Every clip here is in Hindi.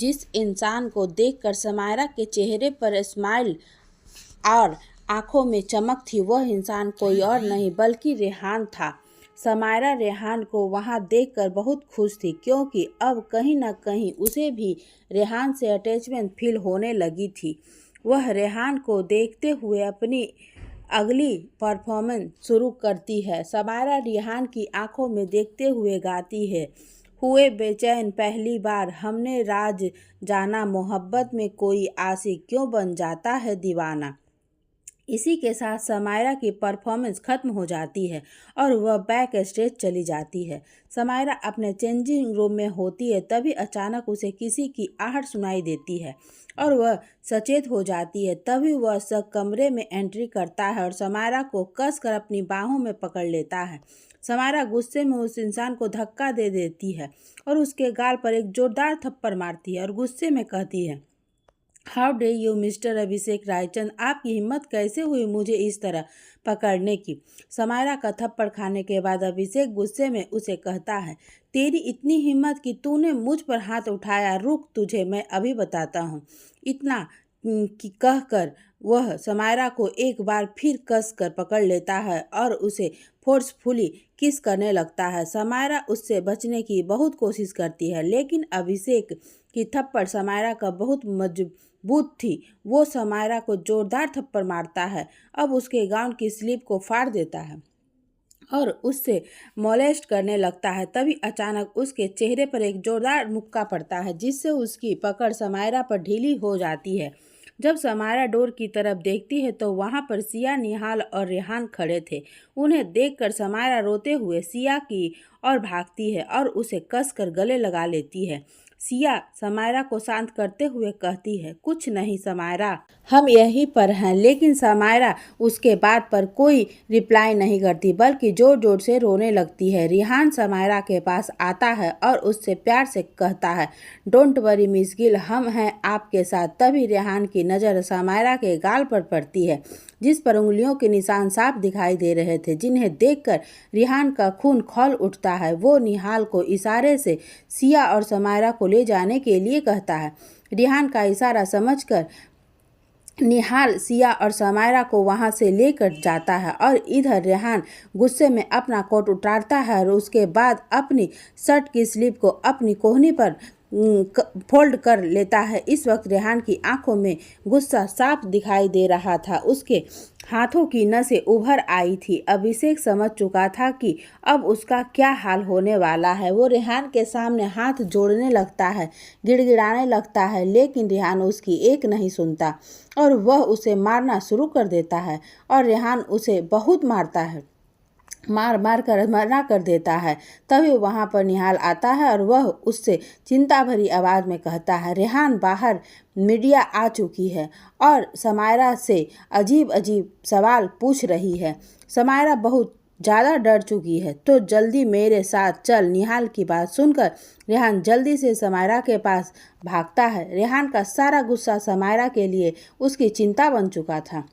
जिस इंसान को देखकर समायरा के चेहरे पर स्माइल और आंखों में चमक थी, वह इंसान कोई और नहीं बल्कि रेहान था। समायरा रेहान को वहां देखकर बहुत खुश थी, क्योंकि अब कहीं न कहीं उसे भी रेहान से अटैचमेंट फील होने लगी थी। वह रेहान को देखते हुए अपनी अगली परफॉर्मेंस शुरू करती है। समायरा रेहान की आंखों में देखते हुए गाती है, हुए बेचैन पहली बार हमने राज जाना, मोहब्बत में कोई आशिक क्यों बन जाता है दीवाना। इसी के साथ समायरा की परफॉर्मेंस खत्म हो जाती है और वह बैक स्टेज चली जाती है। समायरा अपने चेंजिंग रूम में होती है, तभी अचानक उसे किसी की आहट सुनाई देती है और वह सचेत हो जाती है। तभी वह सब कमरे में एंट्री करता है और समायरा को कसकर अपनी बाहों में पकड़ लेता है। समायरा गुस्से में उस इंसान को धक्का दे देती है और उसके गाल पर एक जोरदार थप्पड़ मारती है और गुस्से में कहती है, हाउ डे यू मिस्टर अभिषेक रायचंद, आपकी हिम्मत कैसे हुई मुझे इस तरह पकड़ने की। समायरा का थप्पड़ खाने के बाद अभिषेक गुस्से में उसे कहता है, तेरी इतनी हिम्मत कि तूने मुझ पर हाथ उठाया, रुक तुझे मैं अभी बताता हूँ। इतना कि कहकर वह समायरा को एक बार फिर कस कर पकड़ लेता है और उसे फोर्सफुली किस करने लगता है। समायरा उससे बचने की बहुत कोशिश करती है, लेकिन अभिषेक की थप्पड़ समायरा का बहुत मजबूत थी। वो समायरा को जोरदार थप्पड़ मारता है, अब उसके गाउन की स्लीव को फाड़ देता है और उससे मोलेस्ट करने लगता है। तभी अचानक उसके चेहरे पर एक जोरदार मुक्का पड़ता है, जिससे उसकी पकड़ समायरा पर ढीली हो जाती है। जब समायरा डोर की तरफ देखती है तो वहां पर सिया, निहाल और रेहान खड़े थे। उन्हें देखकर समायरा रोते हुए सिया की ओर भागती है और उसे कसकर गले लगा लेती है। सिया समायरा को शांत करते हुए कहती है, कुछ नहीं समायरा, हम यहीं पर हैं। लेकिन समायरा उसके बात पर कोई रिप्लाई नहीं करती, बल्कि जोर जोर से रोने लगती है। रेहान समायरा के पास आता है और उससे प्यार से कहता है, डोंट वरी मिस गिल, हम हैं आपके साथ। तभी रेहान की नज़र समायरा के गाल पर पड़ती है, जिस पर उंगलियों के निशान साफ दिखाई दे रहे थे, जिन्हें देखकर रेहान का खून खौल उठता है। वो निहाल को इशारे से सिया और समायरा को ले जाने के लिए कहता है। रेहान का इशारा समझकर निहाल सिया और समायरा को वहां से लेकर जाता है और इधर रेहान गुस्से में अपना कोट उतारता है और उसके बाद अपनी शर्ट की स्लीव को अपनी कोहनी पर फोल्ड कर लेता है। इस वक्त रेहान की आंखों में गुस्सा साफ दिखाई दे रहा था, उसके हाथों की नसें उभर आई थी। अभिषेक समझ चुका था कि अब उसका क्या हाल होने वाला है। वो रेहान के सामने हाथ जोड़ने लगता है, गिड़गिड़ाने लगता है, लेकिन रेहान उसकी एक नहीं सुनता और वह उसे मारना शुरू कर देता है और रेहान उसे बहुत मारता है, मार मार कर मना कर देता है। तभी वहां पर निहाल आता है और वह उससे चिंता भरी आवाज में कहता है, रेहान बाहर मीडिया आ चुकी है और समायरा से अजीब अजीब सवाल पूछ रही है। समायरा बहुत ज़्यादा डर चुकी है, तो जल्दी मेरे साथ चल। निहाल की बात सुनकर रेहान जल्दी से समायरा के पास भागता है। रेहान का सारा गुस्सा समायरा के लिए उसकी चिंता बन चुका था।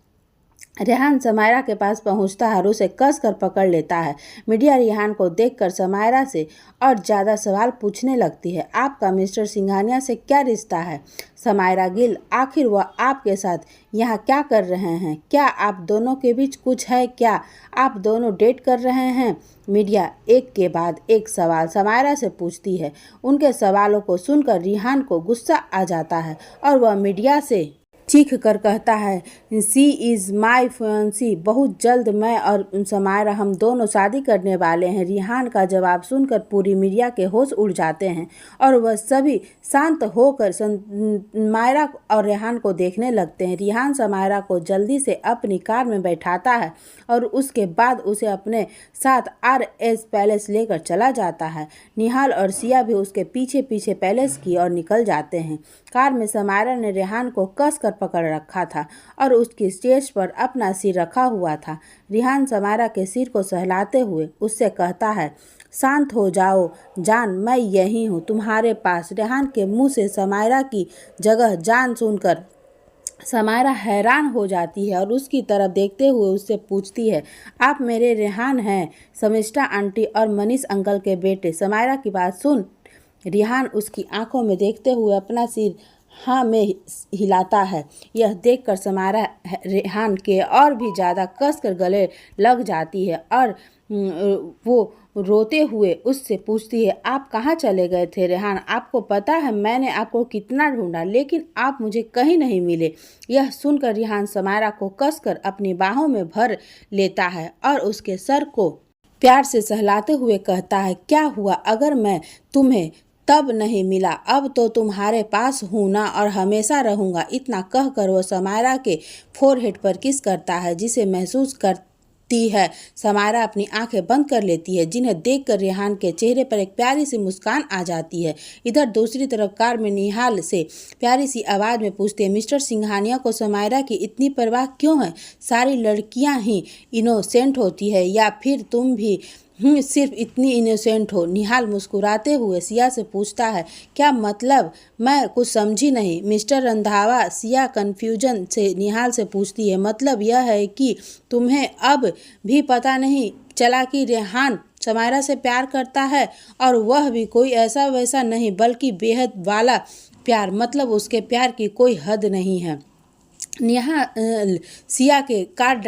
रेहान समायरा के पास पहुंचता है और उसे कस कर पकड़ लेता है। मीडिया रेहान को देखकर समायरा से और ज़्यादा सवाल पूछने लगती है, आपका मिस्टर सिंघानिया से क्या रिश्ता है? समायरा गिल, आखिर वह आपके साथ यहाँ क्या कर रहे हैं? क्या आप दोनों के बीच कुछ है? क्या आप दोनों डेट कर रहे हैं? मीडिया एक के बाद एक सवाल समायरा से पूछती है। उनके सवालों को सुनकर रेहान को गुस्सा आ जाता है और वह मीडिया से चीख कर कहता है, सी इज़ माई फियांसी, बहुत जल्द मैं और समायरा हम दोनों शादी करने वाले हैं। रेहान का जवाब सुनकर पूरी मीडिया के होश उड़ जाते हैं और वह सभी शांत होकर समायरा और रेहान को देखने लगते हैं। रेहान समायरा को जल्दी से अपनी कार में बैठाता है और उसके बाद उसे अपने साथ RS पैलेस लेकर चला जाता है। निहाल और सिया भी उसके पीछे पीछे पैलेस की ओर निकल जाते हैं। कार में समायरा ने रेहान को कस कर पकड़ रखा था और उसकी स्टेज पर अपना सिर रखा हुआ था। रेहान समायरा के सिर को सहलाते हुए उससे कहता है, शांत हो जाओ जान, मैं यहीं हूँ तुम्हारे पास। रेहान के मुंह से समायरा की जगह जान सुनकर समायरा हैरान हो जाती है और उसकी तरफ देखते हुए उससे पूछती है, आप मेरे रेहान हैं? शमिष्ठा आंटी और मनीष अंकल के बेटे। समायरा की बात सुन रेहान उसकी आंखों में देखते हुए अपना सिर हाँ में हिलाता है। यह देखकर समायरा रेहान के और भी ज़्यादा कसकर गले लग जाती है और वो रोते हुए उससे पूछती है, आप कहाँ चले गए थे रेहान? आपको पता है मैंने आपको कितना ढूंढा, लेकिन आप मुझे कहीं नहीं मिले। यह सुनकर रेहान समायरा को कसकर अपनी बाहों में भर लेता है और उसके सर को प्यार से सहलाते हुए कहता है, क्या हुआ अगर मैं तुम्हें तब नहीं मिला? अब तो तुम्हारे पास हूं ना और हमेशा रहूंगा। इतना कहकर वो समायरा के फोरहेड पर किस करता है, जिसे महसूस करती है समायरा अपनी आंखें बंद कर लेती है, जिन्हें देखकर रेहान के चेहरे पर एक प्यारी सी मुस्कान आ जाती है। इधर दूसरी तरफ कार में निहाल से प्यारी सी आवाज़ में पूछते हैं, मिस्टर सिंघानिया को समायरा की इतनी परवाह क्यों है? सारी लड़कियां ही इनोसेंट होती है या फिर तुम भी सिर्फ इतनी इनोसेंट हो? निहाल मुस्कुराते हुए सिया से पूछता है, क्या मतलब? मैं कुछ समझी नहीं। मिस्टर रंधावा, सिया कन्फ्यूजन से निहाल से पूछती है, मतलब यह है कि तुम्हें अब भी पता नहीं चला कि रेहान समायरा से प्यार करता है, और वह भी कोई ऐसा वैसा नहीं बल्कि बेहद वाला प्यार, मतलब उसके प्यार की कोई हद नहीं है। निहाल सिया के कार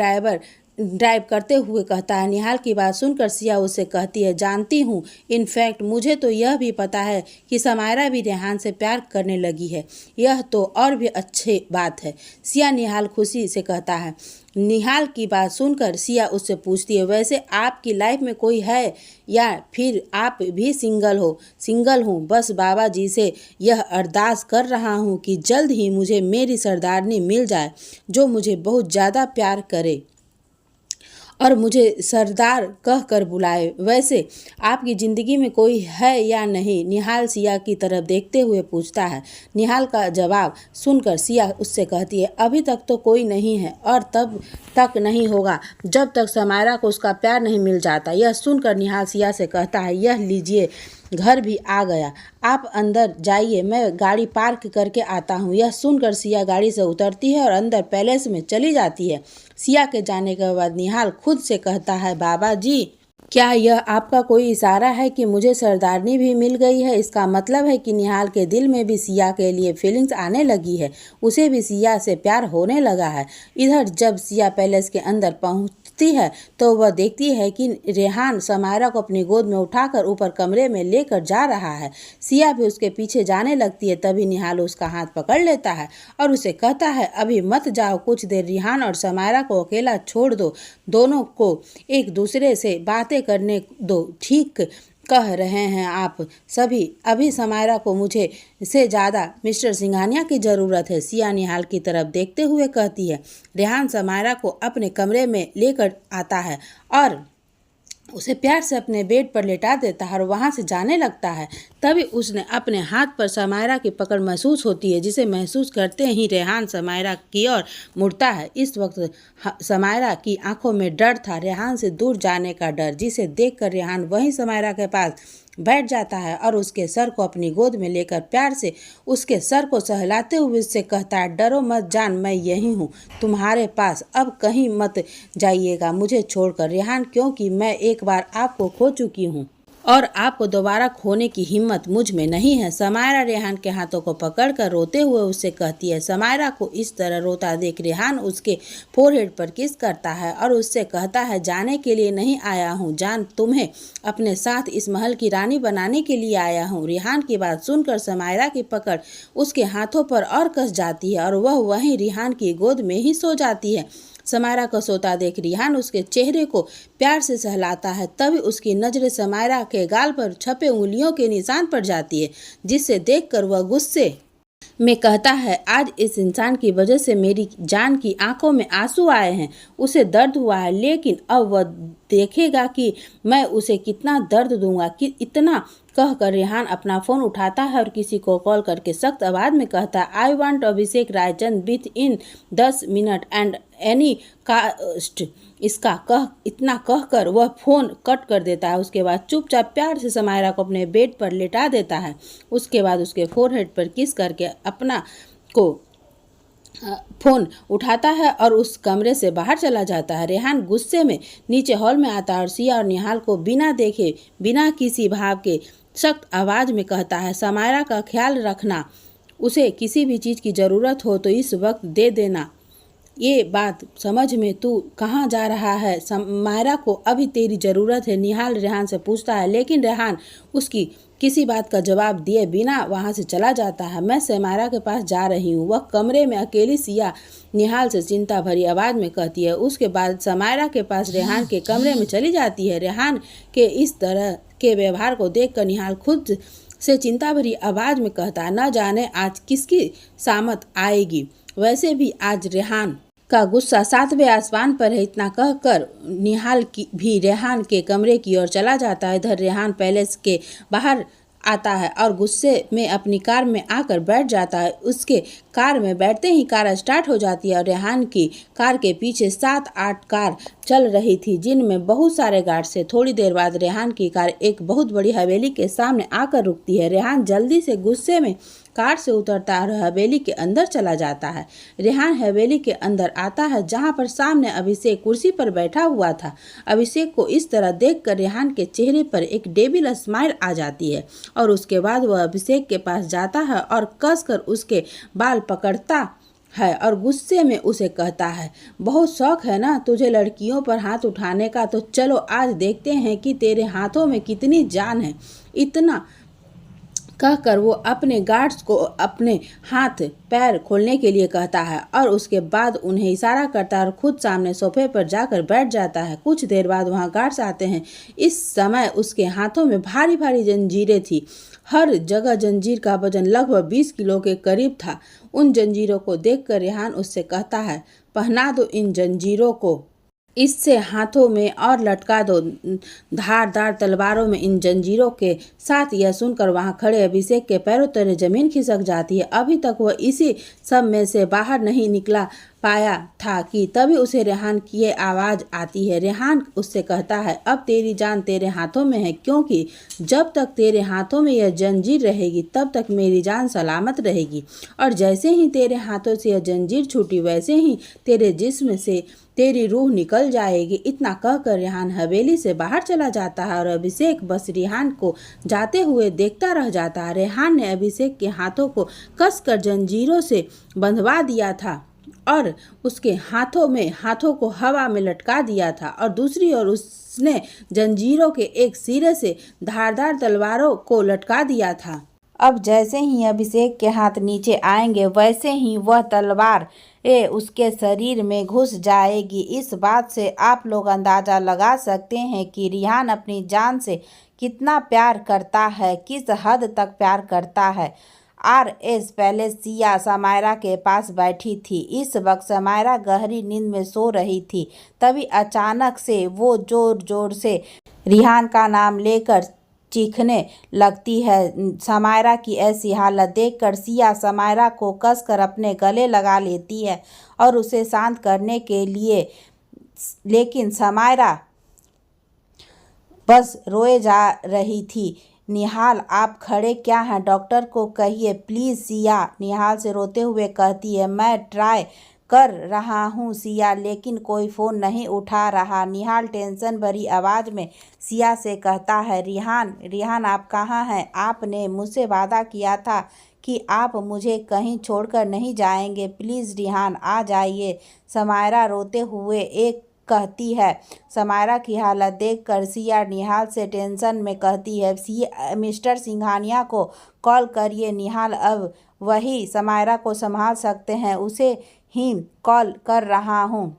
ड्राइव करते हुए कहता है। निहाल की बात सुनकर सिया उससे कहती है, जानती हूँ, इनफैक्ट मुझे तो यह भी पता है कि समायरा भी रेहान से प्यार करने लगी है। यह तो और भी अच्छी बात है। सिया निहाल खुशी से कहता है। निहाल की बात सुनकर सिया उससे पूछती है, वैसे आपकी लाइफ में कोई है या फिर आप भी सिंगल हो? सिंगल हूँ, बस बाबा जी से यह अरदास कर रहा हूँ कि जल्द ही मुझे मेरी सरदारनी मिल जाए, जो मुझे बहुत ज़्यादा प्यार करे और मुझे सरदार कह कर बुलाए। वैसे आपकी ज़िंदगी में कोई है या नहीं? निहाल सिया की तरफ देखते हुए पूछता है। निहाल का जवाब सुनकर सिया उससे कहती है, अभी तक तो कोई नहीं है और तब तक नहीं होगा जब तक समायरा को उसका प्यार नहीं मिल जाता। यह सुनकर निहाल सिया से कहता है, यह लीजिए, घर भी आ गया, आप अंदर जाइए, मैं गाड़ी पार्क करके आता हूँ। यह सुनकर सिया गाड़ी से उतरती है और अंदर पैलेस में चली जाती है। सिया के जाने के बाद निहाल खुद से कहता है, बाबा जी, क्या यह आपका कोई इशारा है कि मुझे सरदारनी भी मिल गई है? इसका मतलब है कि निहाल के दिल में भी सिया के लिए फीलिंग्स आने लगी है, उसे भी सिया से प्यार होने लगा है। इधर जब सिया पैलेस के अंदर पहुंचती है तो वह देखती है कि रेहान समायरा को अपनी गोद में उठाकर ऊपर कमरे में लेकर जा रहा है। सिया भी उसके पीछे जाने लगती है, तभी निहाल उसका हाथ पकड़ लेता है और उसे कहता है, अभी मत जाओ, कुछ देर रेहान और समायरा को अकेला छोड़ दो, दोनों को एक दूसरे से बातें करने दो। ठीक कह रहे हैं आप सभी, अभी समायरा को मुझे से ज़्यादा मिस्टर सिंघानिया की ज़रूरत है। सिया निहाल की तरफ देखते हुए कहती है। रेहान समायरा को अपने कमरे में लेकर आता है और उसे प्यार से अपने बेड पर लेटा देता है और वहाँ से जाने लगता है। तभी उसने अपने हाथ पर समायरा की पकड़ महसूस होती है, जिसे महसूस करते ही रेहान समायरा की ओर मुड़ता है। इस वक्त समायरा की आंखों में डर था, रेहान से दूर जाने का डर, जिसे देखकर रेहान वहीं समायरा के पास बैठ जाता है और उसके सर को अपनी गोद में लेकर प्यार से उसके सर को सहलाते हुए उससे कहता है, डरो मत जान, मैं यही हूँ तुम्हारे पास, अब कहीं मत जाइएगा मुझे छोड़कर रेहान, क्योंकि मैं एक बार आपको खो चुकी हूँ और आपको दोबारा खोने की हिम्मत मुझ में नहीं है। समायरा रेहान के हाथों को पकड़कर रोते हुए उससे कहती है। समायरा को इस तरह रोता देख रेहान उसके फोरहेड पर किस करता है और उससे कहता है, जाने के लिए नहीं आया हूँ जान, तुम्हें अपने साथ इस महल की रानी बनाने के लिए आया हूँ। रेहान की बात सुनकर समायरा की पकड़ उसके हाथों पर और कस जाती है और वह वहीं रेहान की गोद में ही सो जाती है। समायरा को सोता देख रेहान उसके चेहरे को प्यार से सहलाता है, तभी उसकी नज़रें समायरा के गाल पर छपे उंगलियों के निशान पर जाती है, जिसे देखकर वह गुस्से में कहता है, आज इस इंसान की वजह से मेरी जान की आंखों में आंसू आए हैं। उसे दर्द हुआ है, लेकिन अब वह देखेगा कि मैं उसे कितना दर्द दूंगा। कि इतना कहकर रेहान अपना फ़ोन उठाता है और किसी को कॉल करके सख्त आवाज़ में कहता है, I want Abhishek Raichand with in 10 minute and any caste. इतना कहकर वह फ़ोन कट कर देता है। उसके बाद चुपचाप प्यार से समायरा को अपने बेड पर लेटा देता है। उसके बाद उसके फोरहेड पर किस करके अपना को फ़ोन उठाता है और उस कमरे से बाहर चला जाता है। रेहान गुस्से में नीचे हॉल में आता है और सिया और निहाल को बिना देखे बिना किसी भाव के सख्त आवाज़ में कहता है, समायरा का ख्याल रखना, उसे किसी भी चीज़ की ज़रूरत हो तो इस वक्त दे देना। ये बात समझ में तू कहाँ जा रहा है? समायरा को अभी तेरी ज़रूरत है, निहाल रेहान से पूछता है। लेकिन रेहान उसकी किसी बात का जवाब दिए बिना वहाँ से चला जाता है। मैं समायरा के पास जा रही हूँ, वह कमरे में अकेली सिया निहाल से चिंता भरी आवाज़ में कहती है। उसके बाद समायरा के पास रेहान के कमरे में चली जाती है। रेहान के इस तरह के व्यवहार को देखकर निहाल खुद से चिंता भरी आवाज़ में कहता है, न जाने आज किसकी सामत आएगी। वैसे भी आज रेहान का गुस्सा 7वें आसमान पर है। इतना कहकर निहाल की भी रेहान के कमरे की ओर चला जाता है। इधर रेहान पैलेस के बाहर आता है और गुस्से में अपनी कार में आकर बैठ जाता है। उसके कार में बैठते ही कार स्टार्ट हो जाती है और रेहान की कार के पीछे 7-8 कार चल रही थी, जिनमें बहुत सारे गार्ड थे। थोड़ी देर बाद रेहान की कार एक बहुत बड़ी हवेली के सामने आकर रुकती है। रेहान जल्दी से गुस्से में कार से उतरता और हवेली के अंदर चला जाता है। रेहान हवेली के अंदर आता है, जहां पर सामने अभिषेक कुर्सी पर बैठा हुआ था। अभिषेक को इस तरह देखकर रेहान के चेहरे पर एक डेविल स्माइल आ जाती है और उसके बाद वह अभिषेक के पास जाता है और कसकर उसके बाल पकड़ता है और गुस्से में उसे कहता है, बहुत शौक है ना तुझे लड़कियों पर हाथ उठाने का, तो चलो आज देखते हैं कि तेरे हाथों में कितनी जान है। इतना कहकर वो अपने गार्ड्स को अपने हाथ पैर खोलने के लिए कहता है और उसके बाद उन्हें इशारा करता है और खुद सामने सोफे पर जाकर बैठ जाता है। कुछ देर बाद वहाँ गार्ड्स आते हैं। इस समय उसके हाथों में भारी भारी जंजीरें थी। हर जगह जंजीर का वजन लगभग 20 किलो के करीब था। उन जंजीरों को देखकर रेहान उससे कहता है, पहना दो इन जंजीरों को, इससे हाथों में और लटका दो धारदार तलवारों में इन जंजीरों के साथ। यह सुनकर वहां खड़े अभिषेक के पैरों तले जमीन खिसक जाती है। अभी तक वह इसी सब में से बाहर नहीं निकला पाया था कि तभी उसे रेहान की आवाज़ आती है। रेहान उससे कहता है, अब तेरी जान तेरे हाथों में है, क्योंकि जब तक तेरे हाथों में यह जंजीर रहेगी तब तक मेरी जान सलामत रहेगी, और जैसे ही तेरे हाथों से यह जंजीर छूटी वैसे ही तेरे जिस्म से तेरी रूह निकल जाएगी। इतना कहकर रेहान हवेली से बाहर चला जाता है और अभिषेक बस रेहान को जाते हुए देखता रह जाता है। रेहान ने अभिषेक के हाथों को कसकर जंजीरों से बंधवा दिया था और उसके हाथों को हवा में लटका दिया था और दूसरी ओर उसने जंजीरों के एक सिरे से धारदार तलवारों को लटका दिया था। अब जैसे ही अभिषेक के हाथ नीचे आएंगे वैसे ही वह तलवार उसके शरीर में घुस जाएगी। इस बात से आप लोग अंदाज़ा लगा सकते हैं कि रेहान अपनी जान से कितना प्यार करता है, किस हद तक प्यार करता है। RS पहले सिया समायरा के पास बैठी थी। इस वक्त समायरा गहरी नींद में सो रही थी। तभी अचानक से वो जोर जोर से रेहान का नाम लेकर चीखने लगती है। समायरा की ऐसी हालत देखकर सिया समायरा को कसकर अपने गले लगा लेती है और उसे शांत करने के लिए, लेकिन समायरा बस रोए जा रही थी। निहाल आप खड़े क्या हैं, डॉक्टर को कहिए प्लीज़। सिया निहाल से रोते हुए कहती है, मैं ट्राई कर रहा हूँ सिया, लेकिन कोई फ़ोन नहीं उठा रहा। निहाल टेंशन भरी आवाज़ में सिया से कहता है, रेहान आप कहाँ हैं? आपने मुझसे वादा किया था कि आप मुझे कहीं छोड़कर नहीं जाएंगे, प्लीज़ रेहान आ जाइए। समायरा रोते हुए एक कहती है। समायरा की हालत देखकर सिया निहाल से टेंशन में कहती है, मिस्टर सिंघानिया को कॉल करिए, निहाल अब वही समायरा को संभाल सकते हैं, उसे ही कॉल कर रहा हूँ।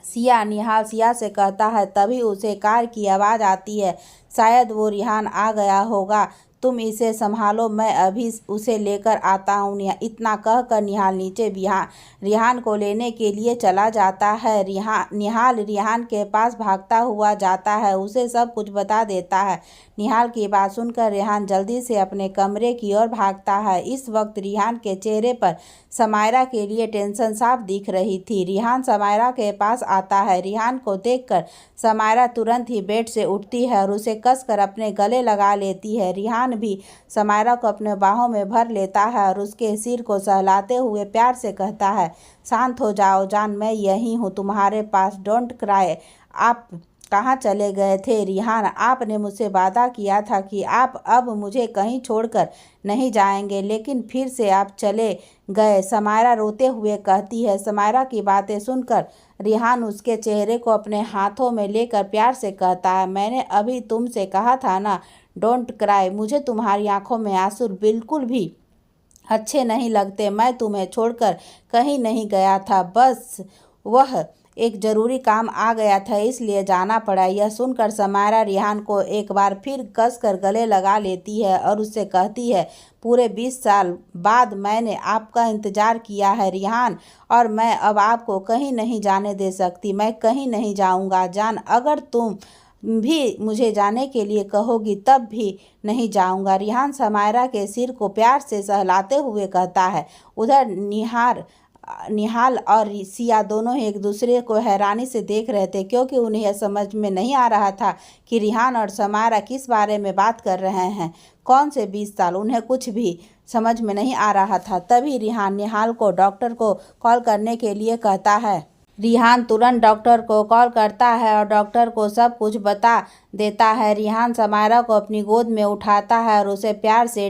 सिया से कहता है। तभी उसे कार की आवाज़ आती है। शायद वो रेहान आ गया होगा, तुम इसे संभालो, मैं अभी उसे लेकर आता हूँ। इतना कहकर निहाल नीचे रेहान को लेने के लिए चला जाता है। निहाल रेहान के पास भागता हुआ जाता है, उसे सब कुछ बता देता है। निहाल की बात सुनकर रेहान जल्दी से अपने कमरे की ओर भागता है। इस वक्त रेहान के चेहरे पर समायरा के लिए टेंशन साफ दिख रही थी। रेहान समायरा के पास आता है। रेहान को देखकर समायरा तुरंत ही बेड से उठती है और उसे कसकर अपने गले लगा लेती है। रेहान भी समायरा को अपने बाहों में भर लेता है और उसके सिर को सहलाते हुए प्यार से कहता है, शांत हो जाओ जान, मैं यही हूँ तुम्हारे पास, डोंट क्राई। आप कहाँ चले गए थे रिहान? आपने मुझसे वादा किया था कि आप अब मुझे कहीं छोड़कर नहीं जाएंगे, लेकिन फिर से आप चले गए। समायरा रोते हुए कहती है। समायरा की बातें सुनकर रिहान उसके चेहरे को अपने हाथों में लेकर प्यार से कहता है, मैंने अभी तुमसे कहा था ना, डोंट क्राई। मुझे तुम्हारी आंखों में आंसू बिल्कुल भी अच्छे नहीं लगते। मैं तुम्हें छोड़कर कहीं नहीं गया था, बस वह एक ज़रूरी काम आ गया था, इसलिए जाना पड़ा। यह सुनकर समायरा रिहान को एक बार फिर कसकर गले लगा लेती है और उससे कहती है, पूरे 20 साल बाद मैंने आपका इंतज़ार किया है रिहान, और मैं अब आपको कहीं नहीं जाने दे सकती। मैं कहीं नहीं जाऊंगा जान, अगर तुम भी मुझे जाने के लिए कहोगी तब भी नहीं जाऊंगा। रिहान समायरा के सिर को प्यार से सहलाते हुए कहता है। उधर निहाल और सिया दोनों एक दूसरे को हैरानी से देख रहे थे, क्योंकि उन्हें यह समझ में नहीं आ रहा था कि रिहान और समायरा किस बारे में बात कर रहे हैं। कौन से 20 साल? उन्हें कुछ भी समझ में नहीं आ रहा था। तभी रिहान निहाल को डॉक्टर को कॉल करने के लिए कहता है। रिहान तुरंत डॉक्टर को कॉल करता है और डॉक्टर को सब कुछ बता देता है। रिहान समायरा को अपनी गोद में उठाता है और उसे प्यार से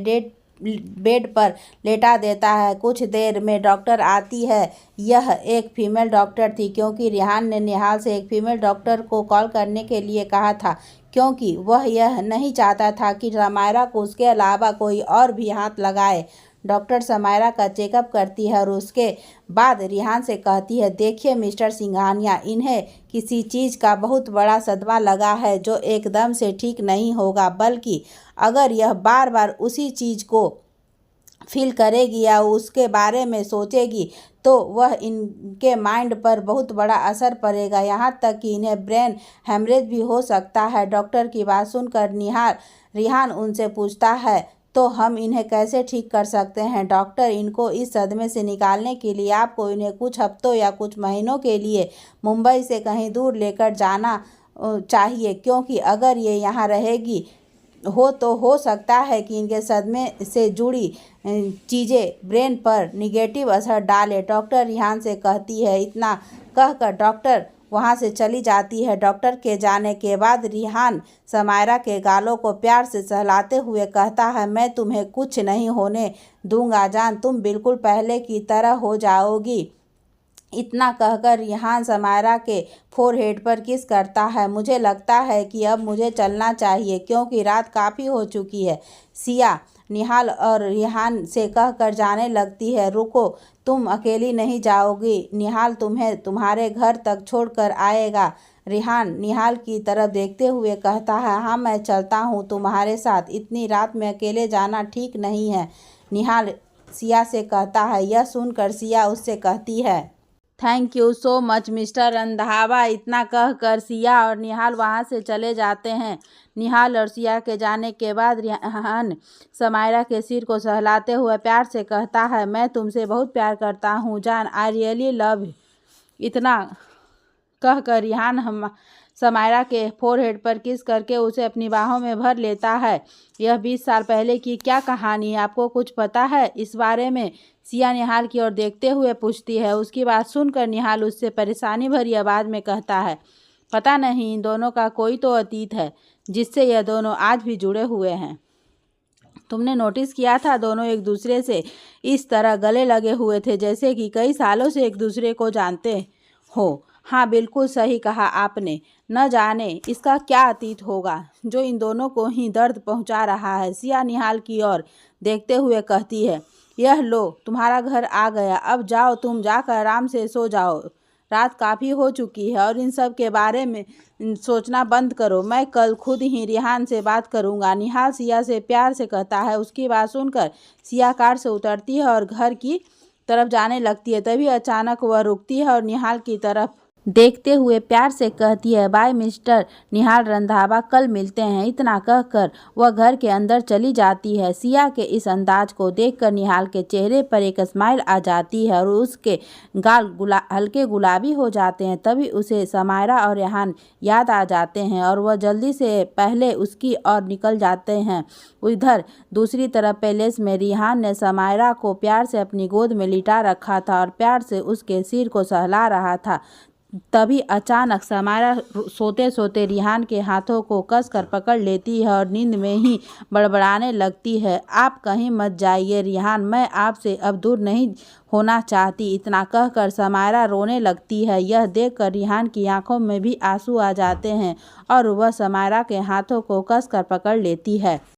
बेड पर लेटा देता है। कुछ देर में डॉक्टर आती है। यह एक फीमेल डॉक्टर थी, क्योंकि रिहान ने निहाल से एक फीमेल डॉक्टर को कॉल करने के लिए कहा था, क्योंकि वह यह नहीं चाहता था कि समायरा को उसके अलावा कोई और भी हाथ लगाए। डॉक्टर समायरा का चेकअप करती है और उसके बाद रिहान से कहती है, देखिए मिस्टर सिंघानिया, इन्हें किसी चीज़ का बहुत बड़ा सदमा लगा है जो एकदम से ठीक नहीं होगा, बल्कि अगर यह बार बार उसी चीज़ को फील करेगी या उसके बारे में सोचेगी तो वह इनके माइंड पर बहुत बड़ा असर पड़ेगा, यहाँ तक कि इन्हें ब्रेन हेमरेज भी हो सकता है। डॉक्टर की बात सुनकर रिहान उनसे पूछता है, तो हम इन्हें कैसे ठीक कर सकते हैं डॉक्टर? इनको इस सदमे से निकालने के लिए आपको इन्हें कुछ हफ्तों या कुछ महीनों के लिए मुंबई से कहीं दूर लेकर जाना चाहिए, क्योंकि अगर ये यहाँ रहेगी तो हो सकता है कि इनके सदमे से जुड़ी चीज़ें ब्रेन पर निगेटिव असर डाले। डॉक्टर रिहान से कहती है। इतना कहकर डॉक्टर वहाँ से चली जाती है। डॉक्टर के जाने के बाद रिहान समायरा के गालों को प्यार से सहलाते हुए कहता है, मैं तुम्हें कुछ नहीं होने दूंगा जान, तुम बिल्कुल पहले की तरह हो जाओगी। इतना कहकर रिहान समायरा के फोरहेड पर किस करता है। मुझे लगता है कि अब मुझे चलना चाहिए, क्योंकि रात काफ़ी हो चुकी है। सिया निहाल और रिहान से कहकर जाने लगती है, रुको, तुम अकेली नहीं जाओगी, निहाल तुम्हें तुम्हारे घर तक छोड़कर आएगा। रिहान निहाल की तरफ देखते हुए कहता है, हाँ मैं चलता हूँ तुम्हारे साथ, इतनी रात में अकेले जाना ठीक नहीं है। निहाल सिया से कहता है। यह सुनकर सिया उससे कहती है, thank you so much mister Randhawa. इतना कहकर सिया और निहाल वहाँ से चले जाते हैं। निहाल और सिया के जाने के बाद रिहान समायरा के सिर को सहलाते हुए प्यार से कहता है, मैं तुमसे बहुत प्यार करता हूँ जान, आई रियली लव। इतना कहकर रिहान समायरा के फोरहेड पर किस करके उसे अपनी बाहों में भर लेता है। यह 20 साल पहले की क्या कहानी है, आपको कुछ पता है इस बारे में? सिया निहाल की ओर देखते हुए पूछती है। उसकी बात सुनकर निहाल उससे परेशानी भरी आवाज़ में कहता है, पता नहीं, इन दोनों का कोई तो अतीत है जिससे यह दोनों आज भी जुड़े हुए हैं। तुमने नोटिस किया था, दोनों एक दूसरे से इस तरह गले लगे हुए थे जैसे कि कई सालों से एक दूसरे को जानते हो। हाँ, बिल्कुल सही कहा आपने। न जाने इसका क्या अतीत होगा जो इन दोनों को ही दर्द पहुंचा रहा है। सिया निहाल की ओर देखते हुए कहती है, यह लो तुम्हारा घर आ गया, अब जाओ, तुम जाकर आराम से सो जाओ, रात काफ़ी हो चुकी है और इन सब के बारे में सोचना बंद करो। मैं कल खुद ही रिहान से बात करूंगा। निहाल सिया से प्यार से कहता है। उसकी बात सुनकर सिया कार से उतरती है और घर की तरफ जाने लगती है। तभी अचानक वह रुकती है और निहाल की तरफ देखते हुए प्यार से कहती है, बाय मिस्टर निहाल रंधावा, कल मिलते हैं। इतना कहकर वह घर के अंदर चली जाती है। सिया के इस अंदाज को देखकर निहाल के चेहरे पर एक स्माइल आ जाती है और उसके गाल हल्के गुलाबी हो जाते हैं। तभी उसे समायरा और रिहान याद आ जाते हैं और वह जल्दी से पहले उसकी ओर निकल जाते हैं। उधर दूसरी तरफ पैलेस में रिहान ने समायरा को प्यार से अपनी गोद में लिटा रखा था और प्यार से उसके सिर को सहला रहा था। तभी अचानक समायरा सोते सोते रिहान के हाथों को कसकर पकड़ लेती है और नींद में ही बड़बड़ाने लगती है, आप कहीं मत जाइए रिहान, मैं आपसे अब दूर नहीं होना चाहती। इतना कहकर समायरा रोने लगती है। यह देखकर रिहान की आंखों में भी आंसू आ जाते हैं और वह समायरा के हाथों को कसकर पकड़ लेती है।